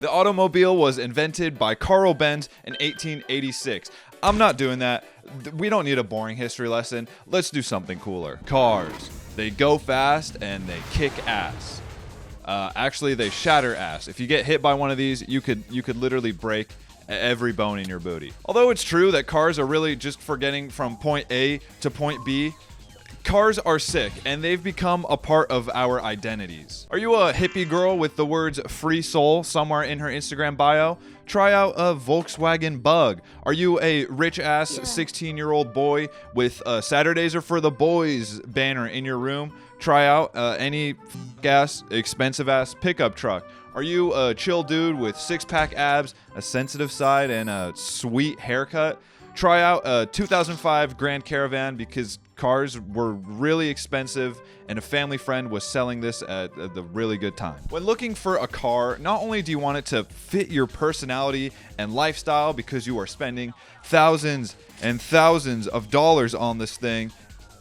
The automobile was invented by Carl Benz in 1886. I'm not doing that. We don't need a boring history lesson. Let's do something cooler. Cars. They go fast and they kick ass. Actually, they shatter ass. If you get hit by one of these, you could literally break every bone in your booty. Although it's true that cars are really just for getting from point A to point B, cars are sick, and they've become a part of our identities. Are you a hippie girl with the words free soul somewhere in her Instagram bio? Try out a Volkswagen Bug. Are you a rich-ass 16-year-old boy with a Saturdays are for the boys banner in your room? Try out any expensive-ass pickup truck. Are you a chill dude with six-pack abs, a sensitive side, and a sweet haircut? Try out a 2005 Grand Caravan because cars were really expensive and a family friend was selling this at the really good time. When looking for a car, not only do you want it to fit your personality and lifestyle because you are spending thousands and thousands of dollars on this thing,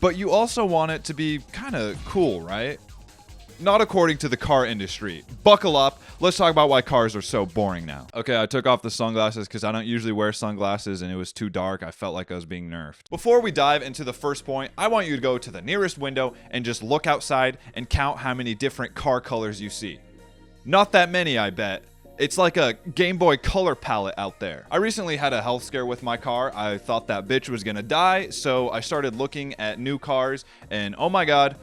but you also want it to be kind of cool, right? Not according to the car industry. Buckle up. Let's talk about why cars are so boring now. Okay, I took off the sunglasses because I don't usually wear sunglasses and it was too dark. I felt like I was being nerfed. Before we dive into the first point, I want you to go to the nearest window and just look outside and count how many different car colors you see. Not that many, I bet. It's like a Game Boy Color palette out there. I recently had a health scare with my car. I thought that bitch was gonna die, so I started looking at new cars and oh my god,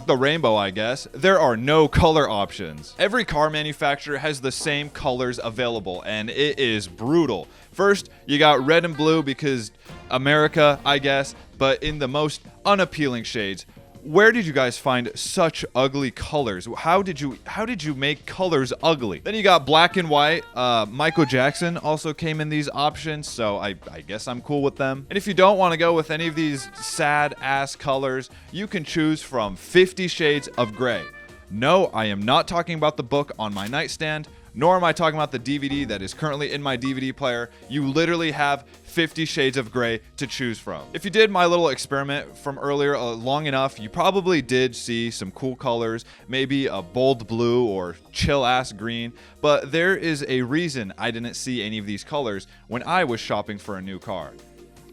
the rainbow, I guess. There are no color options. Every car manufacturer has the same colors available, and it is brutal. First, you got red and blue because America, I guess, but in the most unappealing shades. Where did you guys find such ugly colors? How did you make colors ugly? Then you got black and white. Michael Jackson also came in these options, so I guess I'm cool with them. And if you don't want to go with any of these sad ass colors, you can choose from 50 Shades of Grey. No, I am not talking about the book on my nightstand, nor am I talking about the DVD that is currently in my DVD player. You literally have 50 Shades of Grey to choose from. If you did my little experiment from earlier long enough, you probably did see some cool colors, maybe a bold blue or chill ass green, but there is a reason I didn't see any of these colors when I was shopping for a new car.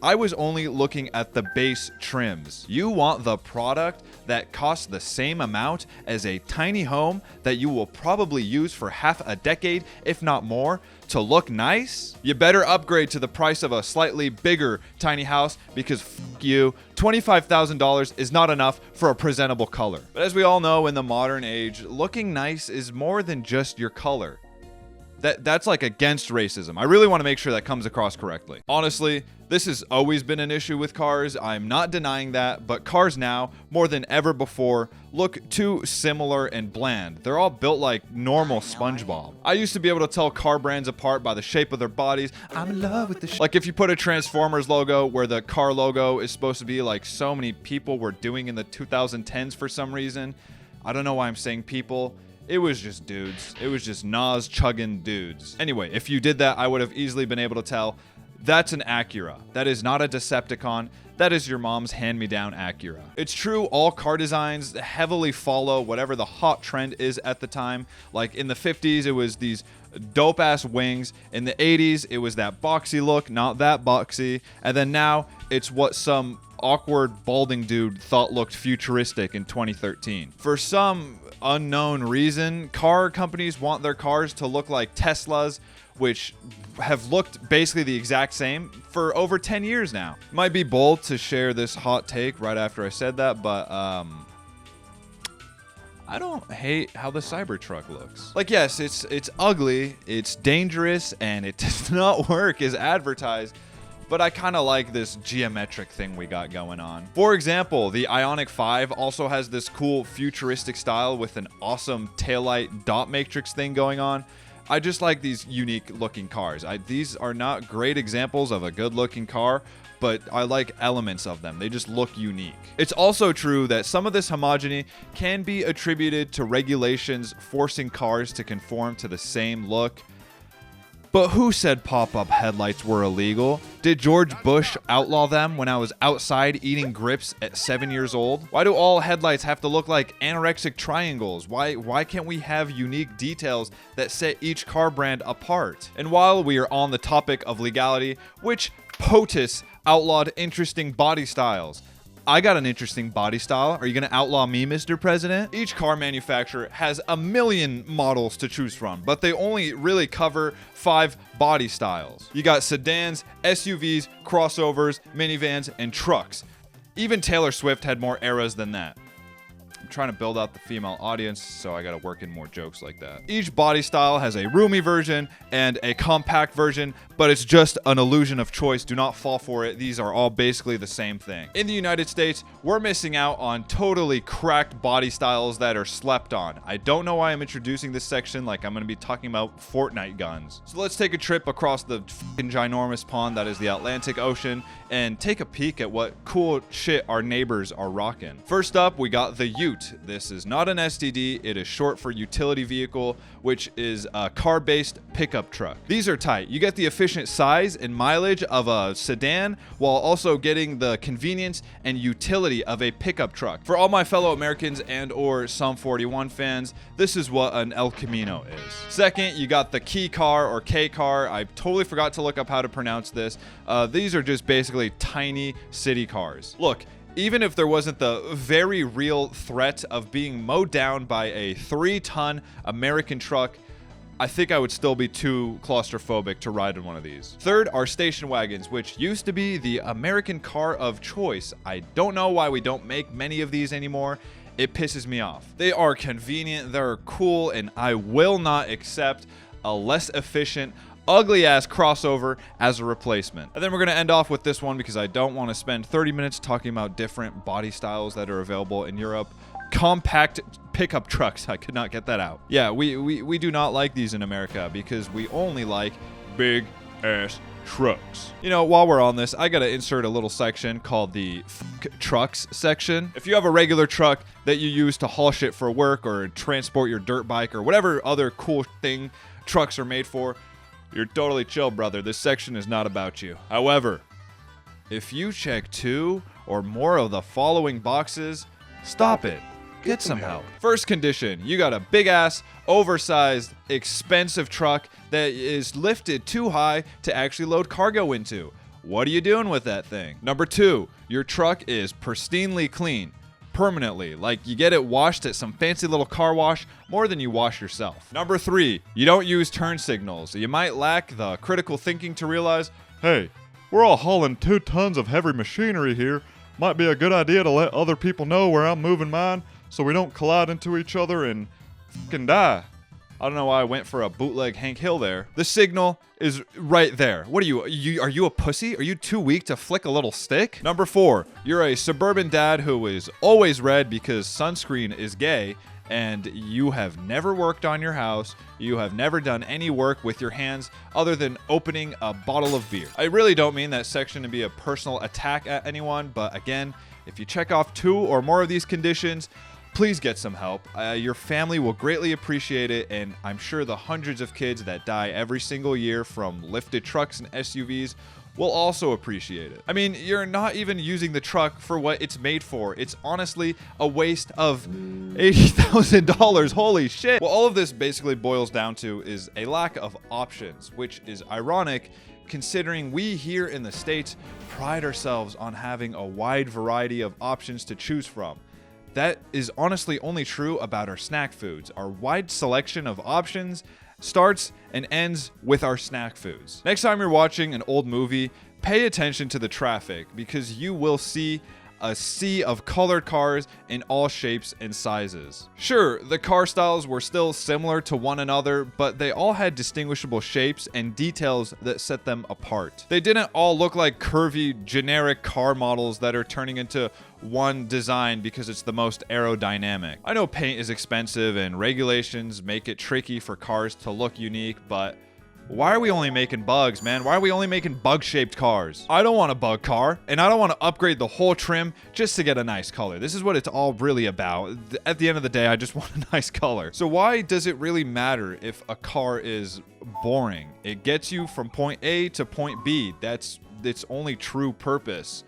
I was only looking at the base trims. You want the product that costs the same amount as a tiny home that you will probably use for half a decade, if not more, to look nice? You better upgrade to the price of a slightly bigger tiny house because f*** you, $25,000 is not enough for a presentable color. But as we all know, in the modern age, looking nice is more than just your color. That's like against racism. I really want to make sure that comes across correctly. Honestly, this has always been an issue with cars. I'm not denying that, but cars now, more than ever before, look too similar and bland. They're all built like normal SpongeBob. I used to be able to tell car brands apart by the shape of their bodies. I'm in love with the like if you put a Transformers logo where the car logo is supposed to be like so many people were doing in the 2010s for some reason. I don't know why I'm saying people. It was just dudes. It was just Nas chugging dudes. Anyway, if you did that, I would have easily been able to tell that's an Acura. That is not a Decepticon. That is your mom's hand-me-down Acura. It's true, all car designs heavily follow whatever the hot trend is at the time. Like in the 50s, it was these dope-ass wings. In the 80s, it was that boxy look, not that boxy. And then now, it's what some awkward balding dude thought looked futuristic in 2013. For some unknown reason, car companies want their cars to look like Teslas, which have looked basically the exact same for over 10 years now. Might be bold to share this hot take right after I said that, but I don't hate how the Cybertruck looks. Like, yes, it's ugly, it's dangerous, and it does not work as advertised, but I kind of like this geometric thing we got going on. For example, the Ioniq 5 also has this cool futuristic style with an awesome taillight dot matrix thing going on. I just like these unique looking cars. These are not great examples of a good looking car, but I like elements of them. They just look unique. It's also true that some of this homogeny can be attributed to regulations forcing cars to conform to the same look. But who said pop-up headlights were illegal? Did George Bush outlaw them when I was outside eating grips at 7 years old? Why do all headlights have to look like anorexic triangles? Why can't we have unique details that set each car brand apart? And while we are on the topic of legality, which POTUS outlawed interesting body styles? I got an interesting body style. Are you going to outlaw me, Mr. President? Each car manufacturer has a million models to choose from, but they only really cover 5 body styles. You got sedans, SUVs, crossovers, minivans, and trucks. Even Taylor Swift had more eras than that. I'm trying to build out the female audience, so I gotta work in more jokes like that. Each body style has a roomy version and a compact version, but it's just an illusion of choice. Do not fall for it. These are all basically the same thing. In the United States, we're missing out on totally cracked body styles that are slept on. I don't know why I'm introducing this section like I'm gonna be talking about Fortnite guns. So let's take a trip across the fucking ginormous pond that is the Atlantic Ocean and take a peek at what cool shit our neighbors are rocking. First up, we got the Ute. This is not an STD, it is short for utility vehicle, which is a car-based pickup truck. These are tight. You get the efficient size and mileage of a sedan while also getting the convenience and utility of a pickup truck. For all my fellow Americans and or Sum 41 fans, this is what an El Camino is. Second, you got the Key Car or K Car. I totally forgot to look up how to pronounce this. These are just basically tiny city cars. Look, even if there wasn't the very real threat of being mowed down by a 3-ton American truck, I think I would still be too claustrophobic to ride in one of these. Third are station wagons, which used to be the American car of choice. I don't know why we don't make many of these anymore. It pisses me off. They are convenient, they're cool, and I will not accept a less efficient, ugly ass crossover as a replacement. And then we're going to end off with this one because I don't want to spend 30 minutes talking about different body styles that are available in Europe. Compact pickup trucks. I could not get that out. Yeah, we do not like these in America because we only like big ass trucks. You know, while we're on this, I gotta insert a little section called the trucks section. If you have a regular truck that you use to haul shit for work or transport your dirt bike or whatever other cool thing trucks are made for, you're totally chill, brother. This section is not about you. However, if you check 2 or more of the following boxes, stop it. Get some help. First condition, you got a big ass, oversized, expensive truck that is lifted too high to actually load cargo into. What are you doing with that thing? Number 2, your truck is pristinely clean. Permanently, like you get it washed at some fancy little car wash more than you wash yourself. Number 3, you don't use turn signals. You might lack the critical thinking to realize, hey, we're all hauling 2 tons of heavy machinery here. Might be a good idea to let other people know where I'm moving mine so we don't collide into each other and fucking die. I don't know why I went for a bootleg Hank Hill there. The signal is right there. What are you are you a pussy? Are you too weak to flick a little stick? Number 4, you're a suburban dad who is always red because sunscreen is gay, and you have never worked on your house. You have never done any work with your hands other than opening a bottle of beer. I really don't mean that section to be a personal attack at anyone, but again, if you check off 2 or more of these conditions, please get some help. Your family will greatly appreciate it, and I'm sure the hundreds of kids that die every single year from lifted trucks and SUVs will also appreciate it. I mean, you're not even using the truck for what it's made for. It's honestly a waste of $80,000. Holy shit. What all of this basically boils down to is a lack of options, which is ironic considering we here in the States pride ourselves on having a wide variety of options to choose from. That is honestly only true about our snack foods. Our wide selection of options starts and ends with our snack foods. Next time you're watching an old movie, pay attention to the traffic because you will see a sea of colored cars in all shapes and sizes. Sure, the car styles were still similar to one another, but they all had distinguishable shapes and details that set them apart. They didn't all look like curvy, generic car models that are turning into one design because it's the most aerodynamic. I know paint is expensive and regulations make it tricky for cars to look unique, but why are we only making bugs, man? Why are we only making bug-shaped cars? I don't want a bug car, and I don't want to upgrade the whole trim just to get a nice color. This is what it's all really about. At the end of the day, I just want a nice color. So why does it really matter if a car is boring? It gets you from point A to point B. That's its only true purpose,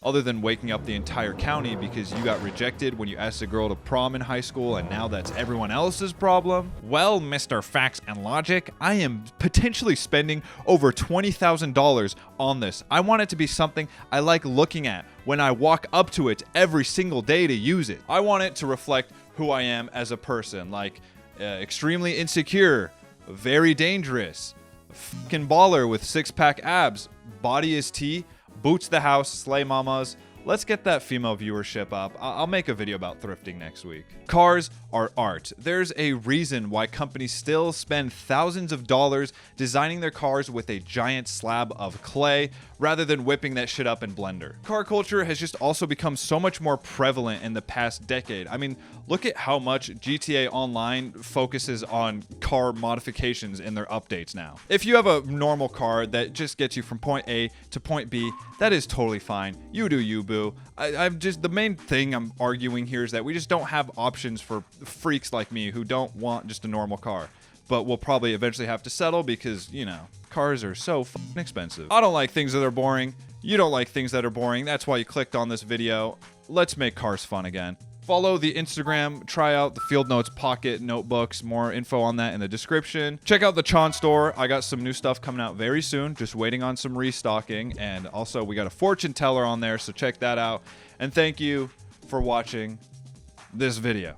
other than waking up the entire county because you got rejected when you asked a girl to prom in high school and now that's everyone else's problem? Well, Mr. Facts and Logic, I am potentially spending over $20,000 on this. I want it to be something I like looking at when I walk up to it every single day to use it. I want it to reflect who I am as a person, like extremely insecure, very dangerous, fucking baller with six-pack abs, body is tea, boots the house, slay mamas. Let's get that female viewership up. I'll make a video about thrifting next week. Cars are art. There's a reason why companies still spend thousands of dollars designing their cars with a giant slab of clay rather than whipping that shit up in Blender. Car culture has just also become so much more prevalent in the past decade. I mean, look at how much GTA Online focuses on car modifications in their updates now. If you have a normal car that just gets you from point A to point B, that is totally fine. You do you, boo. I'm just, the main thing I'm arguing here is that we just don't have options for freaks like me who don't want just a normal car. But we'll probably eventually have to settle because, you know, cars are so fucking expensive. I don't like things that are boring. You don't like things that are boring. That's why you clicked on this video. Let's make cars fun again. Follow the Instagram, try out the Field Notes Pocket notebooks. More info on that in the description. Check out the Chon store. I got some new stuff coming out very soon. Just waiting on some restocking. And also we got a fortune teller on there, so check that out. And thank you for watching this video.